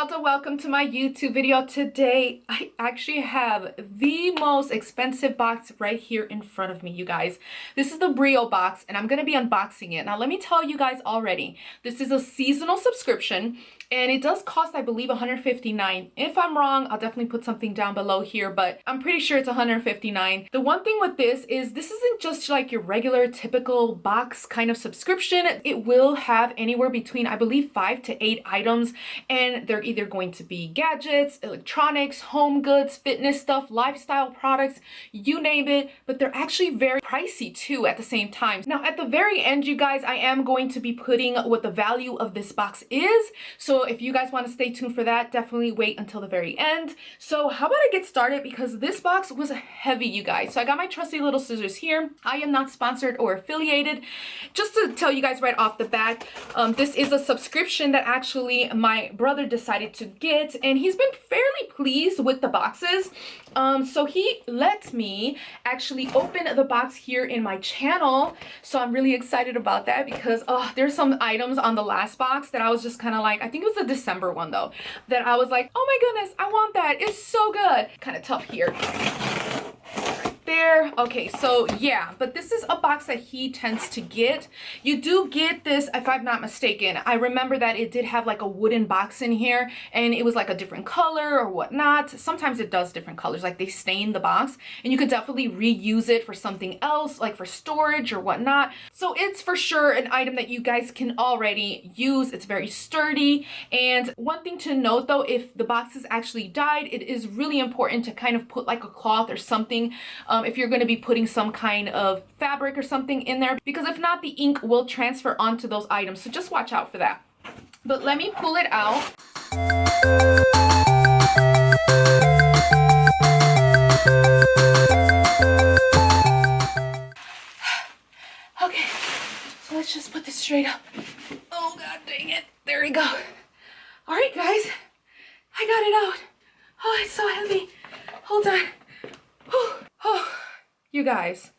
Esmeralda, welcome to my YouTube video. Today, I actually have the most expensive box right here in front of me, you guys. This is the Brio box, and I'm going to be unboxing it. Now, let me tell you guys already, this is a seasonal subscription, and it does cost, I believe, $159. If I'm wrong, I'll definitely put something down below here, but I'm pretty sure it's $159. The one thing with this is this isn't just like your regular, typical box kind of subscription. It will have anywhere between, I believe, 5 to 8 items, and they're either going to be gadgets, electronics, home goods, fitness stuff, lifestyle products, you name it, but they're actually very pricey too at the same time. Now, at the very end, you guys, I am going to be putting what the value of this box is. So if you guys want to stay tuned for that, definitely wait until the very end. So how about I get started, because this box was heavy, you guys. So I got my trusty little scissors here. I am not sponsored or affiliated. Just to tell you guys right off the bat, this is a subscription that actually my brother decided to get, and he's been fairly pleased with the boxes. So he let me actually open the box here in my channel. So I'm really excited about that, because there's some items on the last box that I was just kind of like, I think it was the December one though, that I was like, oh my goodness, I want that. It's so good. Kind of tough here. There. Okay, so yeah, but this is a box that he tends to get. You do get this, if I'm not mistaken. I remember that it did have like a wooden box in here, and it was like a different color or whatnot. Sometimes it does different colors, like they stain the box, and you could definitely reuse it for something else, like for storage or whatnot. So it's for sure an item that you guys can already use. It's very sturdy. And one thing to note though, if the box is actually dyed, it is really important to kind of put like a cloth or something if you're going to be putting some kind of fabric or something in there, because if not, the ink will transfer onto those items. So just watch out for that. But let me pull it out. Okay, so let's just put this straight up. Oh god dang it, there we go. All right guys, I got it out. Oh, it's so heavy. Hold on. Oh, you guys,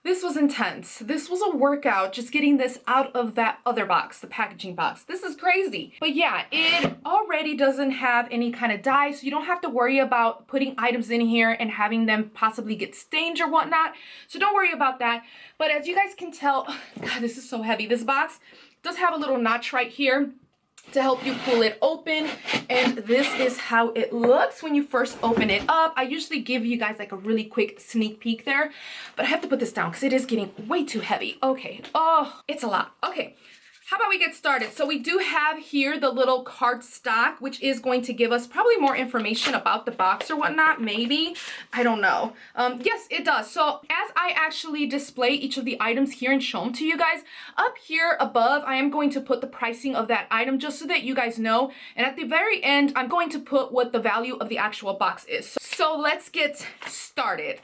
this was intense. This was a workout just getting this out of that other box, the packaging box. This is crazy. But yeah, it already doesn't have any kind of dye, so you don't have to worry about putting items in here and having them possibly get stained or whatnot. So don't worry about that. But as you guys can tell, God, this is so heavy. This box does have a little notch right here to help you pull it open, and this is how it looks when you first open it up. I usually give you guys like a really quick sneak peek there, but I have to put this down because it is getting way too heavy. Okay, oh, it's a lot. Okay, how about we get started? So we do have here the little card stock, which is going to give us probably more information about the box or whatnot, maybe. I don't know. Yes, it does. So as I actually display each of the items here and show them to you guys, up here above, I am going to put the pricing of that item just so that you guys know. And at the very end, I'm going to put what the value of the actual box is. So let's get started.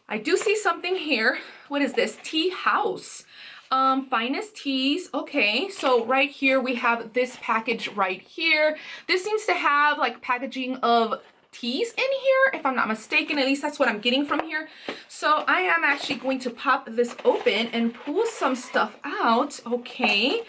I do see something here. What is this? Tea House. Finest teas. Okay, so right here we have this package right here. This seems to have like packaging of teas in here, if I'm not mistaken. At least that's what I'm getting from here. So I am actually going to pop this open and pull some stuff out. Okay,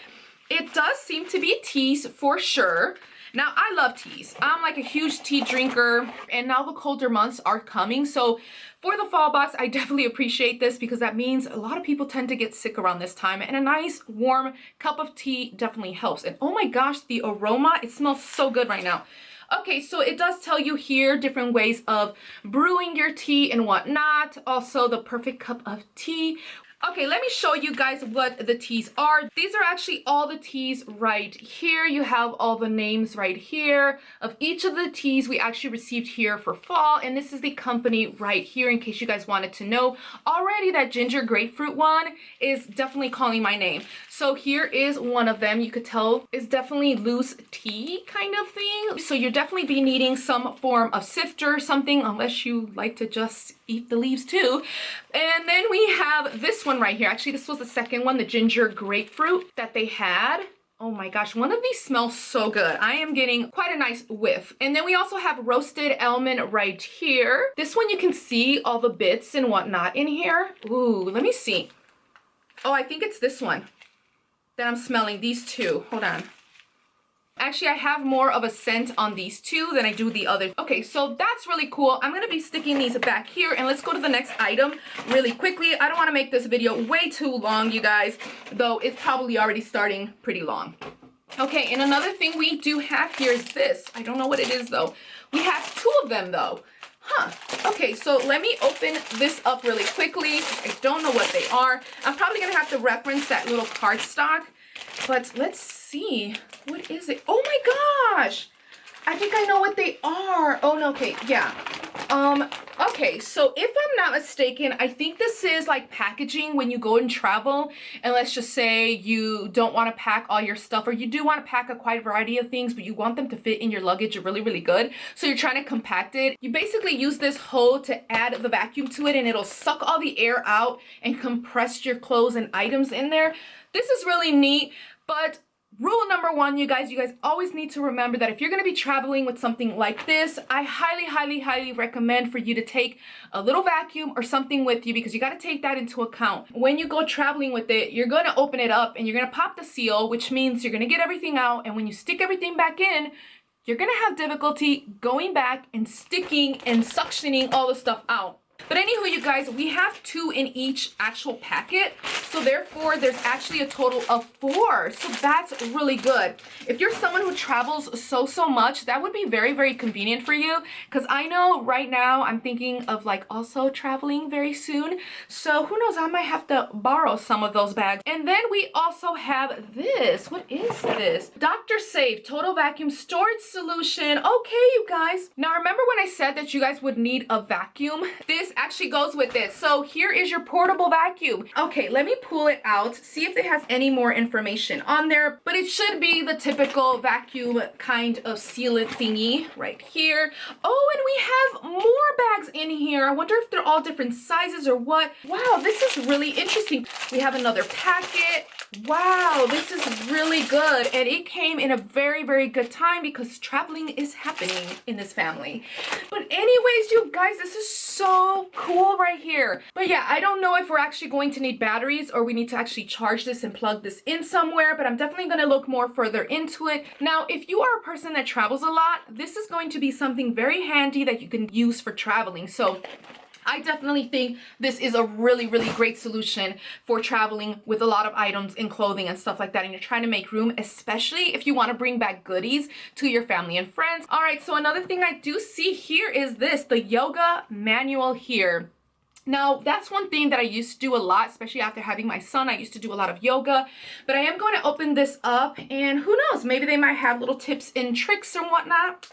it does seem to be teas for sure. Now, I love teas. I'm like a huge tea drinker, and now the colder months are coming. So for the fall box, I definitely appreciate this, because that means a lot of people tend to get sick around this time, and a nice warm cup of tea definitely helps. And oh my gosh, the aroma, it smells so good right now. Okay, so it does tell you here different ways of brewing your tea and whatnot. Also, the perfect cup of tea. Okay, let me show you guys what the teas are. These are actually all the teas right here. You have all the names right here of each of the teas we actually received here for fall. And this is the company right here, in case you guys wanted to know. Already that ginger grapefruit one is definitely calling my name. So here is one of them. You could tell is definitely loose tea kind of thing. So you'll definitely be needing some form of sifter or something, unless you like to just eat the leaves too. And then we have this one right here. Actually, this was the second one, the ginger grapefruit that they had. Oh my gosh, one of these smells so good. I am getting quite a nice whiff. And then we also have roasted almond right here. This one you can see all the bits and whatnot in here. Ooh, let me see. Oh, I think it's this one that I'm smelling. These two. Hold on. Actually, I have more of a scent on these two than I do the other. Okay, so that's really cool. I'm gonna be sticking these back here, and let's go to the next item really quickly. I don't wanna make this video way too long, you guys, though it's probably already starting pretty long. Okay, and another thing we do have here is this. I don't know what it is though. We have two of them though. Huh. Okay, so let me open this up really quickly. I don't know what they are. I'm probably gonna have to reference that little cardstock, but let's see. What is it? Oh my gosh! I think I know what they are. Oh no, okay, yeah. Okay, so if I'm not mistaken, I think this is like packaging when you go and travel, and let's just say you don't want to pack all your stuff, or you do want to pack a quite variety of things, but you want them to fit in your luggage really, really good. So you're trying to compact it. You basically use this hole to add the vacuum to it, and it'll suck all the air out and compress your clothes and items in there. This is really neat, but rule number one, you guys always need to remember that if you're going to be traveling with something like this, I highly, highly, highly recommend for you to take a little vacuum or something with you, because you got to take that into account. When you go traveling with it, you're going to open it up and you're going to pop the seal, which means you're going to get everything out. And when you stick everything back in, you're going to have difficulty going back and sticking and suctioning all the stuff out. But anywho, you guys, we have 2 in each actual packet. So therefore, there's actually a total of 4. So that's really good. If you're someone who travels so much, that would be very, very convenient for you. Because I know right now I'm thinking of like also traveling very soon. So who knows, I might have to borrow some of those bags. And then we also have this. What is this? Dr. Safe Total Vacuum Storage Solution. Okay, you guys. Now remember when I said that you guys would need a vacuum? This actually goes with it. So here is your portable vacuum. Okay, let me pull it out, see if it has any more information on there, but it should be the typical vacuum kind of sealant thingy right here. Oh, and we have more bags in here. I wonder if they're all different sizes or what. Wow, this is really interesting. We have another packet. Wow, this is really good, and it came in a very, very good time because traveling is happening in this family. But anyways, you guys, this is so cool right here. But yeah, I don't know if we're actually going to need batteries or we need to actually charge this and plug this in somewhere, but I'm definitely going to look more further into it. Now, if you are a person that travels a lot, this is going to be something very handy that you can use for traveling. So I definitely think this is a really, really great solution for traveling with a lot of items and clothing and stuff like that, and you're trying to make room, especially if you want to bring back goodies to your family and friends. All right, so another thing I do see here is this, the yoga manual here. Now, that's one thing that I used to do a lot, especially after having my son. I used to do a lot of yoga, but I am going to open this up, and who knows, maybe they might have little tips and tricks and whatnot.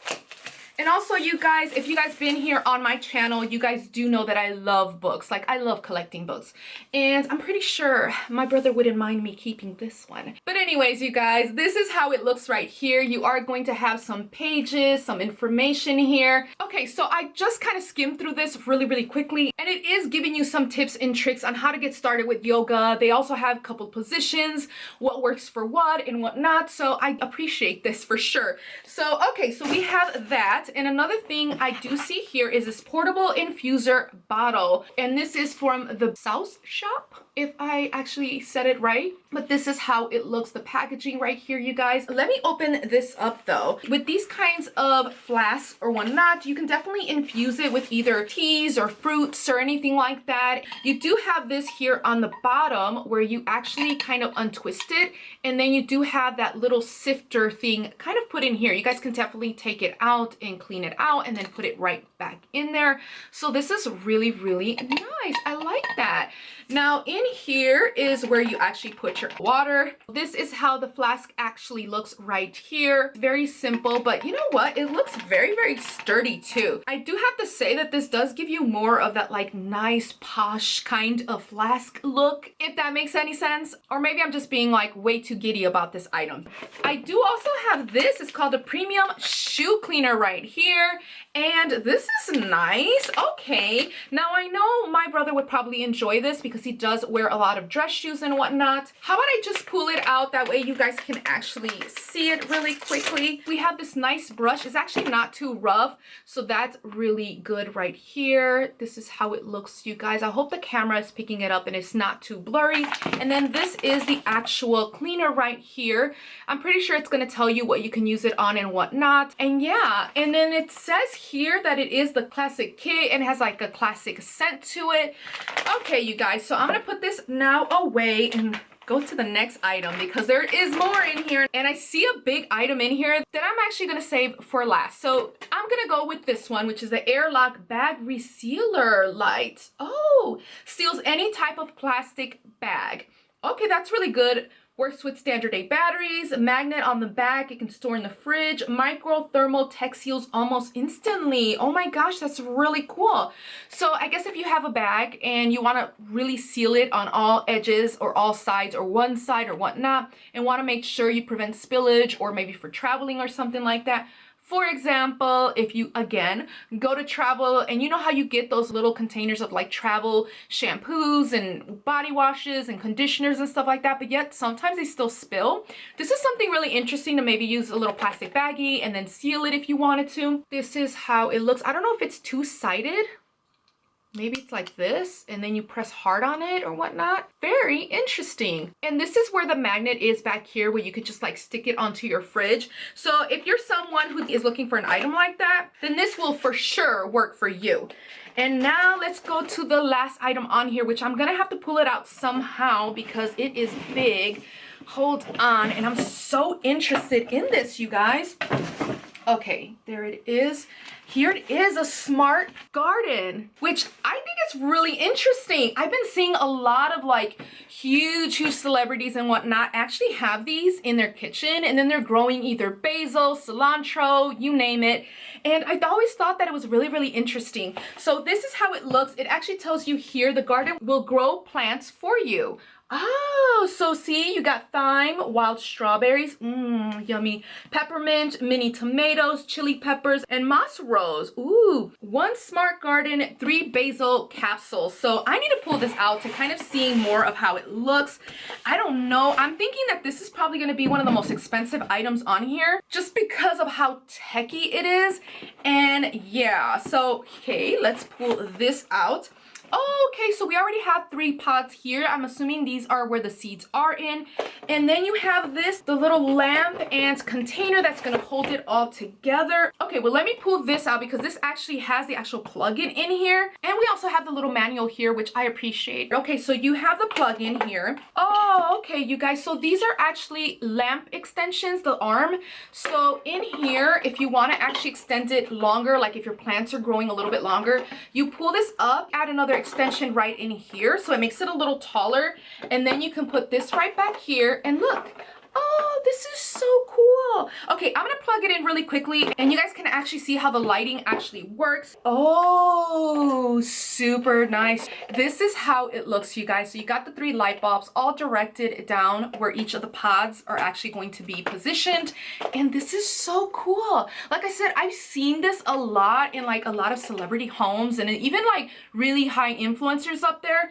And also, you guys, if you guys been here on my channel, you guys do know that I love books. Like, I love collecting books. And I'm pretty sure my brother wouldn't mind me keeping this one. But anyways, you guys, this is how it looks right here. You are going to have some pages, some information here. Okay, so I just kind of skimmed through this really, really quickly. And it is giving you some tips and tricks on how to get started with yoga. They also have a couple positions, what works for what and what not. So I appreciate this for sure. So, okay, so we have that. And another thing I do see here is this portable infuser bottle. And this is from the South Shop, if I actually said it right. But this is how it looks, the packaging right here, you guys. Let me open this up though. With these kinds of flasks or whatnot, you can definitely infuse it with either teas or fruits or anything like that. You do have this here on the bottom where you actually kind of untwist it. And then you do have that little sifter thing kind of put in here. You guys can definitely take it out and clean it out and then put it right back in there. So this is really, really nice. I like that. Now in here is where you actually put your water. This is how the flask actually looks right here. Very simple, but you know what? It looks very, very sturdy too. I do have to say that this does give you more of that like nice posh kind of flask look, if that makes any sense. Or maybe I'm just being like way too giddy about this item. I do also have this. It's called a premium shoe cleaner right here. And this is nice. Okay, now I know my brother would probably enjoy this because he does wear a lot of dress shoes and whatnot. How about I just pull it out, that way you guys can actually see it really quickly. We have this nice brush. It's actually not too rough, so that's really good right here. This is how it looks, you guys. I hope the camera is picking it up and it's not too blurry. And then this is the actual cleaner right here. I'm pretty sure it's going to tell you what you can use it on and whatnot. And yeah, and then it says here that it is the classic kit and has like a classic scent to it. Okay, you guys, so I'm gonna put this now away and go to the next item because there is more in here. And I see a big item in here that I'm actually gonna save for last. So I'm gonna go with this one, which is the airlock bag resealer light. Oh, seals any type of plastic bag. Okay, that's really good. Works with standard 8 batteries, a magnet on the back, it can store in the fridge, micro thermal tech seals almost instantly. Oh my gosh, that's really cool. So I guess if you have a bag and you want to really seal it on all edges or all sides or one side or whatnot, and want to make sure you prevent spillage or maybe for traveling or something like that. For example, if you, again, go to travel and you know how you get those little containers of like travel shampoos and body washes and conditioners and stuff like that, but yet sometimes they still spill. This is something really interesting to maybe use a little plastic baggie and then seal it if you wanted to. This is how it looks. I don't know if it's two-sided. Maybe it's like this, and then you press hard on it or whatnot. Very interesting. And this is where the magnet is back here, where you could just like stick it onto your fridge. So if you're someone who is looking for an item like that, then this will for sure work for you. And now let's go to the last item on here, which I'm gonna have to pull it out somehow because it is big. Hold on, and I'm so interested in this, you guys. Okay, there it is. Here it is, a smart garden, which I think is really interesting. I've been seeing a lot of like huge celebrities and whatnot actually have these in their kitchen, and then they're growing either basil, cilantro, you name it. And I always thought that it was really, really interesting. So this is how it looks. It actually tells you here the garden will grow plants for you. Oh, so see, you got thyme, wild strawberries, yummy, peppermint, mini tomatoes, chili peppers, and moss rose. Ooh, 1 smart garden, 3 basil capsules. So I need to pull this out to kind of see more of how it looks. I don't know. I'm thinking that this is probably going to be one of the most expensive items on here just because of how techy it is. And yeah, so, okay, let's pull this out. Oh, okay, so we already have 3 pots here. I'm assuming these are where the seeds are in. And then you have this, the little lamp and container that's gonna hold it all together. Okay, well, let me pull this out because this actually has the actual plug-in in here. And we also have the little manual here, which I appreciate. Okay, so you have the plug-in here. Oh, okay, you guys, so these are actually lamp extensions, the arm. So in here, if you wanna actually extend it longer, like if your plants are growing a little bit longer, you pull this up, add another extension right in here, so it makes it a little taller, and then you can put this right back here, and look, oh, this is so cool. Okay, I'm gonna plug it in really quickly and you guys can actually see how the lighting actually works. Oh, super nice. This is how it looks, you guys. So you got the 3 light bulbs all directed down where each of the pods are actually going to be positioned, and this is so cool. Like I said, I've seen this a lot in like a lot of celebrity homes and even like really high influencers up there.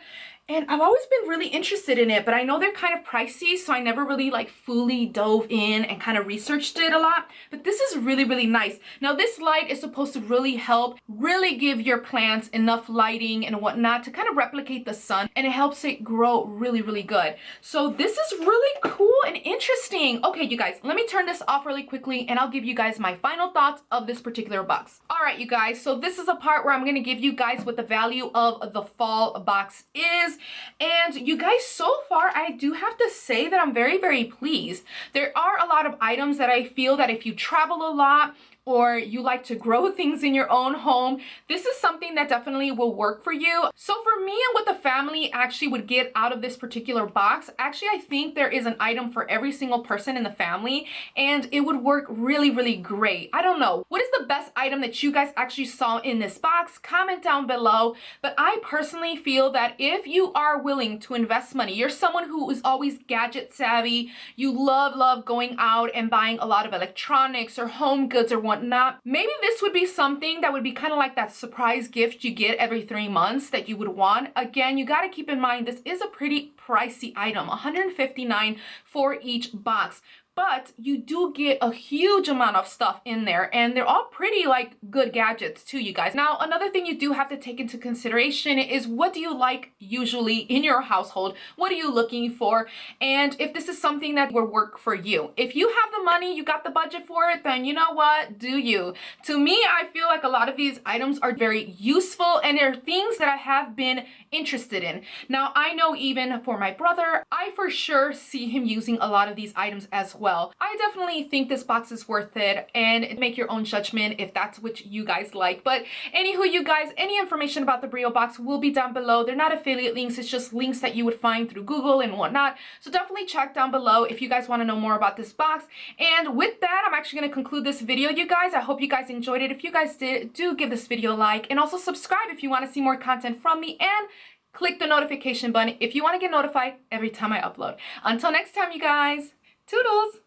And I've always been really interested in it, but I know they're kind of pricey, so I never really like fully dove in and kind of researched it a lot. But this is really, really nice. Now this light is supposed to really help, really give your plants enough lighting and whatnot to kind of replicate the sun, and it helps it grow really, really good. So this is really cool and interesting. Okay, you guys, let me turn this off really quickly and I'll give you guys my final thoughts of this particular box. All right, you guys, so this is a part where I'm gonna give you guys what the value of the fall box is. And you guys, so far, I do have to say that I'm very, very pleased. There are a lot of items that I feel that if you travel a lot, or you like to grow things in your own home, this is something that definitely will work for you. So for me and what the family actually would get out of this particular box, actually I think there is an item for every single person in the family, and it would work really, really great. I don't know. What is the best item that you guys actually saw in this box? Comment down below. But I personally feel that if you are willing to invest money, you're someone who is always gadget savvy, you love going out and buying a lot of electronics or home goods or whatnot, whatnot. Maybe this would be something that would be kind of like that surprise gift you get every 3 months that you would want. Again, you got to keep in mind this is a pretty pricey item, $159 for each box. But you do get a huge amount of stuff in there, and they're all pretty like good gadgets too, you guys. Now, another thing you do have to take into consideration is what do you like usually in your household? What are you looking for? And if this is something that will work for you. If you have the money, you got the budget for it, then you know what? Do you? To me, I feel like a lot of these items are very useful and they're things that I have been interested in. Now, I know even for my brother, I for sure see him using a lot of these items as well. I definitely think this box is worth it, and make your own judgment if that's what you guys like. But anywho, you guys, any information about the Brio box will be down below. They're not affiliate links, it's just links that you would find through Google and whatnot. So definitely check down below if you guys want to know more about this box. And with that, I'm actually going to conclude this video, you guys. I hope you guys enjoyed it. If you guys did, do give this video a like, and also subscribe if you want to see more content from me, and click the notification button if you want to get notified every time I upload. Until next time, you guys, toodles!